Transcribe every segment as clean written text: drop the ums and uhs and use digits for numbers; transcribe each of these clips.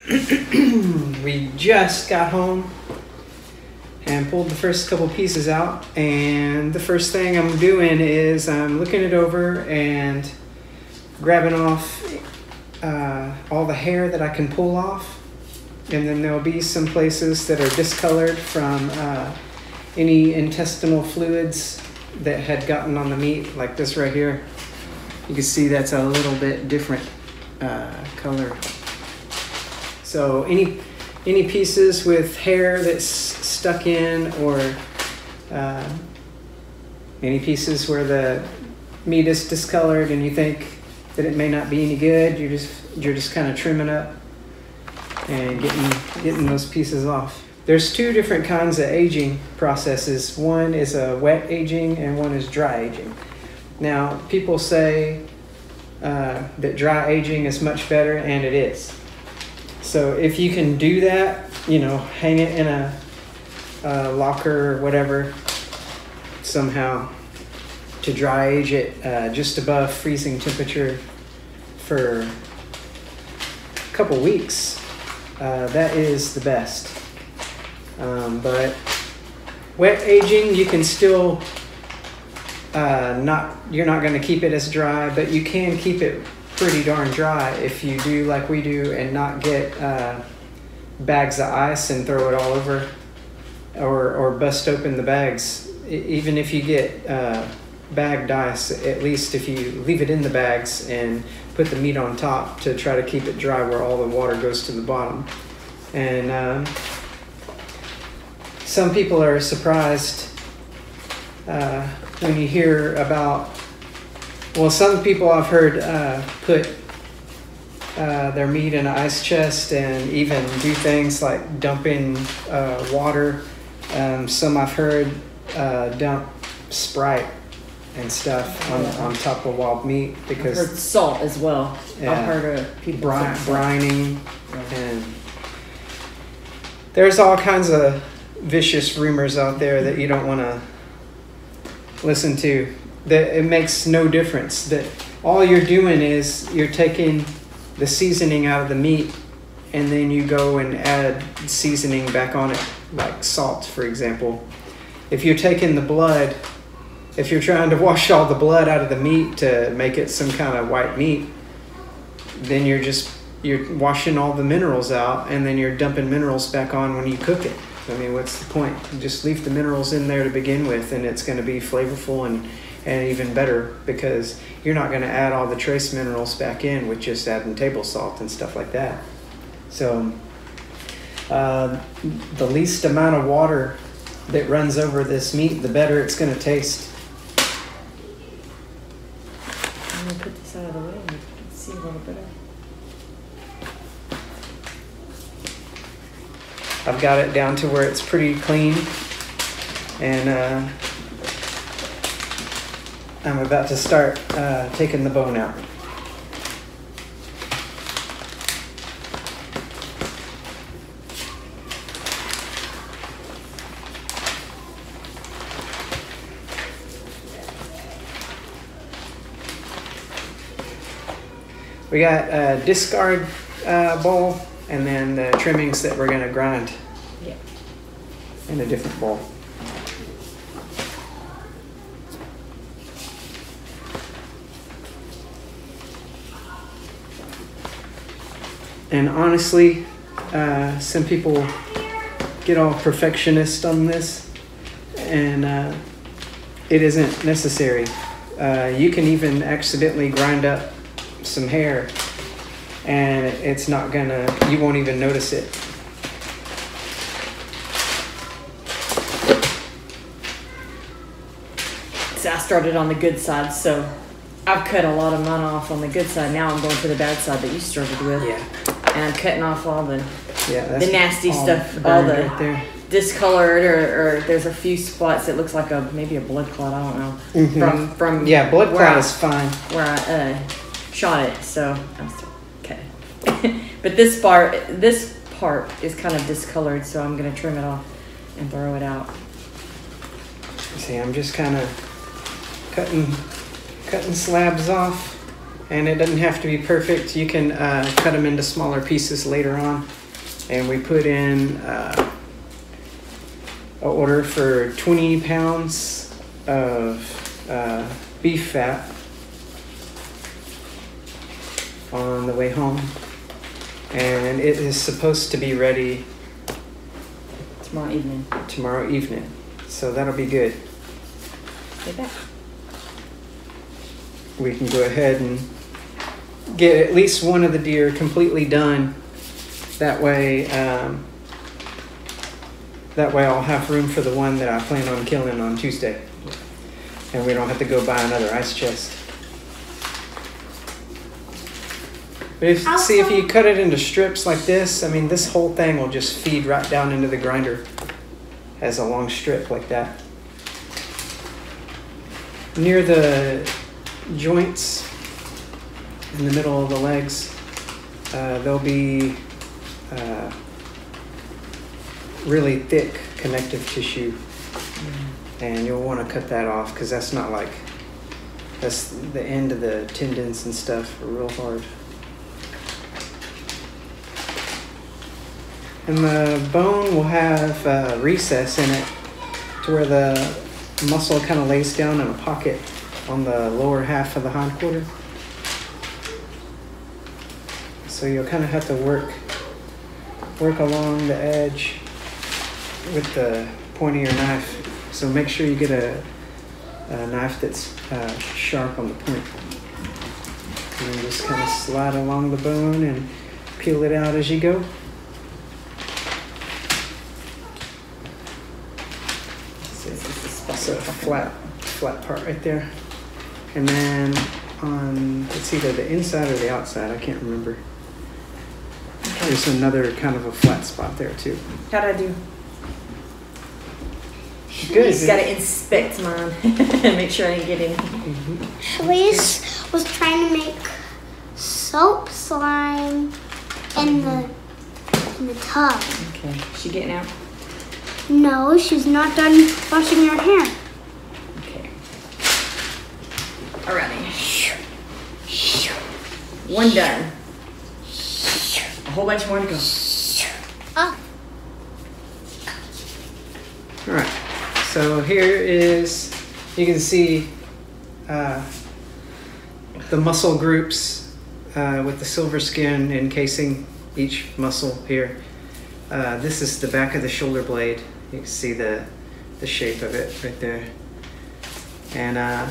We just got home and pulled the first couple pieces out, and the first thing I'm doing is I'm looking it over and grabbing off all the hair that I can pull off, and then there'll be some places that are discolored from any intestinal fluids that had gotten on the meat, like this right here. You can see that's a little bit different color. So any pieces with hair that's stuck in, or any pieces where the meat is discolored and you think that it may not be any good, you're just kind of trimming up and getting those pieces off. There's two different kinds of aging processes. One is a wet aging and one is dry aging. Now, people say that dry aging is much better, and it is. So if you can do that, hang it in a locker or whatever somehow to dry age it just above freezing temperature for a couple weeks, that is the best. But wet aging, you can still you're not going to keep it as dry, but you can keep it pretty darn dry if you do like we do and not get bags of ice and throw it all over, or bust open the bags. Even if you get bagged ice, at least if you leave it in the bags and put the meat on top to try to keep it dry where all the water goes to the bottom. And some people are surprised when you hear about, well, some people I've heard put their meat in an ice chest and even do things like dumping water. Some I've heard dump Sprite and stuff on top of wild meat, because I've heard salt as well. I've heard of people brining, and there's all kinds of vicious rumors out there that you don't want to listen to. That it makes no difference. That all you're doing is you're taking the seasoning out of the meat, and then you go and add seasoning back on it, like salt, for example. If you're taking the blood, if you're trying to wash all the blood out of the meat to make it some kind of white meat, then you're washing all the minerals out, and then you're dumping minerals back on when you cook it. I mean, what's the point? You just leave the minerals in there to begin with, and it's going to be flavorful and even better, because you're not going to add all the trace minerals back in with just adding table salt and stuff like that. So the least amount of water that runs over this meat, the better it's going to taste. I'm going to put this out of the way and see a little better. I've got it down to where it's pretty clean, and I'm about to start taking the bone out. We got a discard bowl, and then the trimmings that we're going to grind in a different bowl. And honestly, some people get all perfectionist on this, and it isn't necessary. You can even accidentally grind up some hair, and it's not gonna, you won't even notice it. So I started on the good side, so I've cut a lot of mine off on the good side. Now I'm going to the bad side that you started with. Yeah. And I'm cutting off all the nasty stuff, all the right there. Discolored, or there's a few spots that looks like maybe a blood clot. I don't know. Mm-hmm. From yeah, blood clot is fine. Where I shot it, so I'm still cut it. But this part is kind of discolored, so I'm gonna trim it off and throw it out. See, I'm just kind of cutting slabs off And it doesn't have to be perfect. You can cut them into smaller pieces later on. And we put in an order for 20 pounds of beef fat on the way home. And it is supposed to be ready tomorrow evening. So that'll be good. Get back. We can go ahead and get at least one of the deer completely done. That way I'll have room for the one that I plan on killing on Tuesday. And we don't have to go buy another ice chest. But if you cut it into strips like this, I mean, this whole thing will just feed right down into the grinder as a long strip like that. Near the joints in the middle of the legs, there'll be really thick connective tissue, and you'll want to cut that off because that's the end of the tendons and stuff are real hard. And the bone will have a recess in it to where the muscle kind of lays down in a pocket on the lower half of the hindquarter. So you'll kind of have to work along the edge with the point of your knife. So make sure you get a knife that's sharp on the point. And then just kind of slide along the bone and peel it out as you go. It's a flat part right there. And then on, it's either the inside or the outside, I can't remember. Okay. There's another kind of a flat spot there too. How'd I do? Good. Just gotta inspect mine and make sure I didn't get anything. Shalice was trying to make soap slime in the tub. Okay, she getting out? No, she's not done washing her hair. Okay. Alrighty. One done. A whole bunch more to go. Oh. All right. So here is, you can see the muscle groups with the silver skin encasing each muscle here. This is the back of the shoulder blade. You can see the shape of it right there. And I'm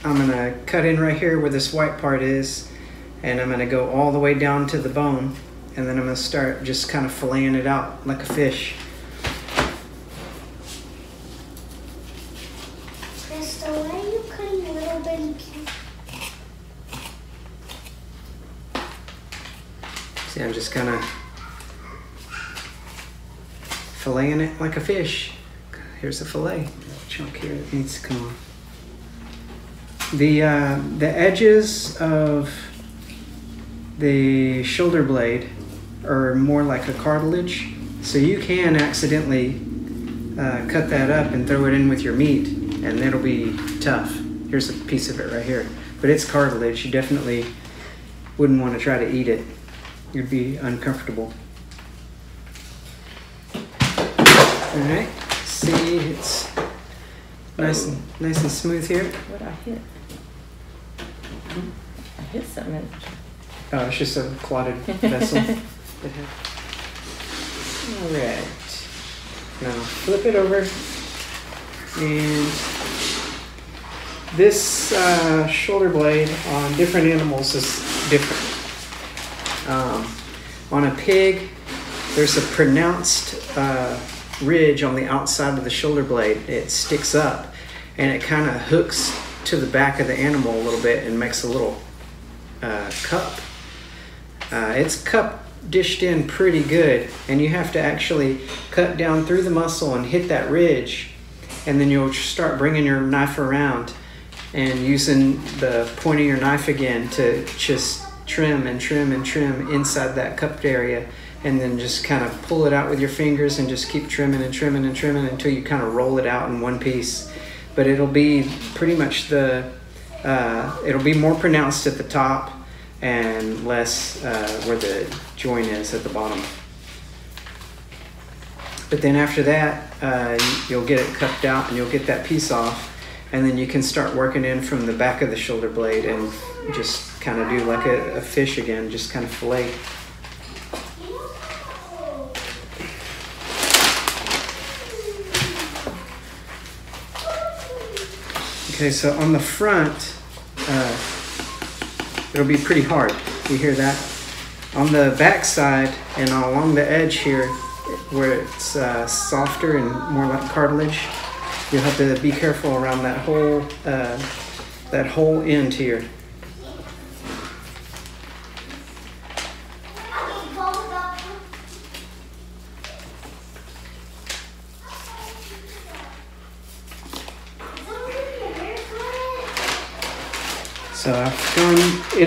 gonna cut in right here where this white part is, and I'm gonna go all the way down to the bone, and then I'm gonna start just kind of filleting it out like a fish. Crystal, why are you cutting little bitty pieces? See, I'm just kind of filleting it like a fish. Here's the fillet chunk here that needs to come off. The edges of the shoulder blade are more like a cartilage, so you can accidentally cut that up and throw it in with your meat, and it'll be tough. Here's a piece of it right here, but it's cartilage. You definitely wouldn't want to try to eat it. You'd be uncomfortable. All right, see, it's nice and smooth here. What did I hit? I hit something. Oh, it's just a clotted vessel. All right. Now flip it over, and this shoulder blade on different animals is different. On a pig, there's a pronounced ridge on the outside of the shoulder blade. It sticks up, and it kind of hooks to the back of the animal a little bit and makes a little cup. It's cup dished in pretty good, and you have to actually cut down through the muscle and hit that ridge, and then you'll start bringing your knife around and using the point of your knife again to just trim and trim and trim inside that cupped area, and then just kind of pull it out with your fingers and just keep trimming and trimming and trimming until you kind of roll it out in one piece. But it'll be pretty much it'll be more pronounced at the top, and less where the joint is at the bottom. But then after that, you'll get it cupped out and you'll get that piece off, and then you can start working in from the back of the shoulder blade and just kind of do like a fish again, just kind of fillet. Okay, so on the front, it'll be pretty hard. You hear that? On the back side and along the edge here, where it's softer and more like cartilage, you'll have to be careful around that whole end here.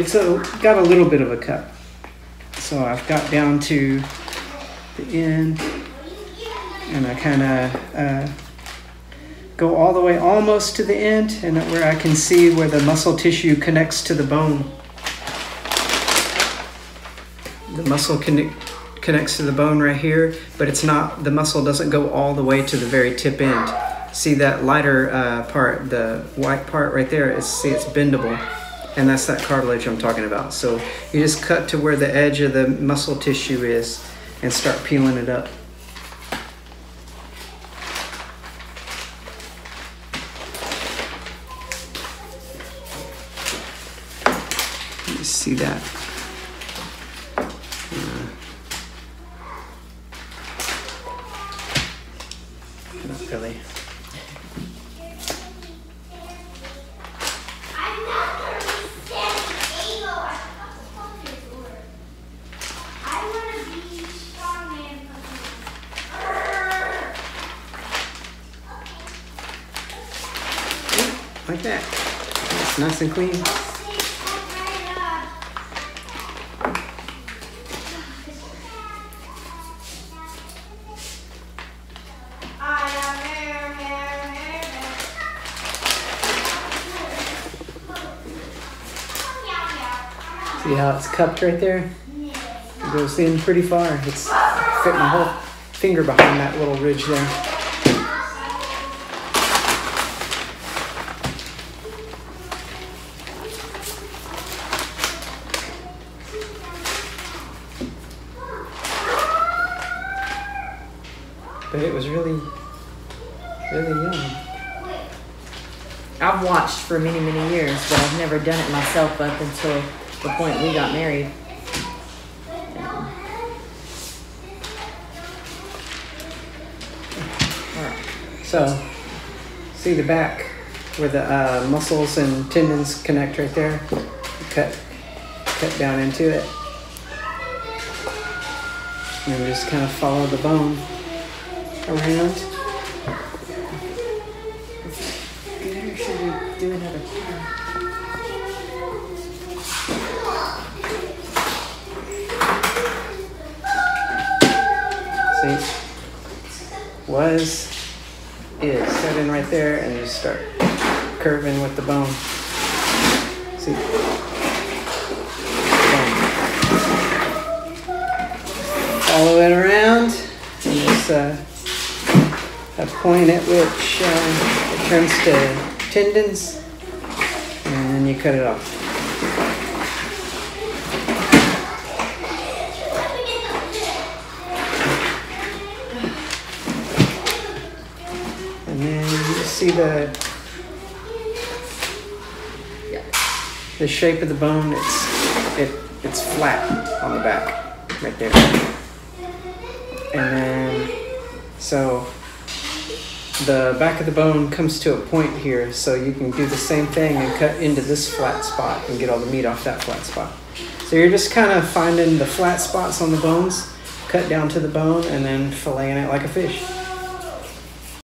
So I've got a little bit of a cut. So I've got down to the end, and I kind of go all the way almost to the end, and where I can see where the muscle tissue connects to the bone. The muscle connects to the bone right here, but it's not, the muscle doesn't go all the way to the very tip end. See that lighter part, the white part right there, see it's bendable. And that's that cartilage I'm talking about. So you just cut to where the edge of the muscle tissue is and start peeling it up. You see that? Not really. Like that. It's nice and clean. See how it's cupped right there? It goes in pretty far. It's fitting my whole finger behind that little ridge there. But it was really, really yummy. I've watched for many, many years, but I've never done it myself up until the point we got married. So, see the back where the muscles and tendons connect right there? Cut down into it. And we just kind of follow the bone around. Good, or should we do another part? See? Is set in right there, and you start curving with the bone. See? Bone. Follow it around, and there's a point at which it turns to tendons, and then you cut it off. And then you see the shape of the bone. It's flat on the back, right there. And then so the back of the bone comes to a point here, so you can do the same thing and cut into this flat spot and get all the meat off that flat spot. So you're just kind of finding the flat spots on the bones, cut down to the bone, and then filleting it like a fish.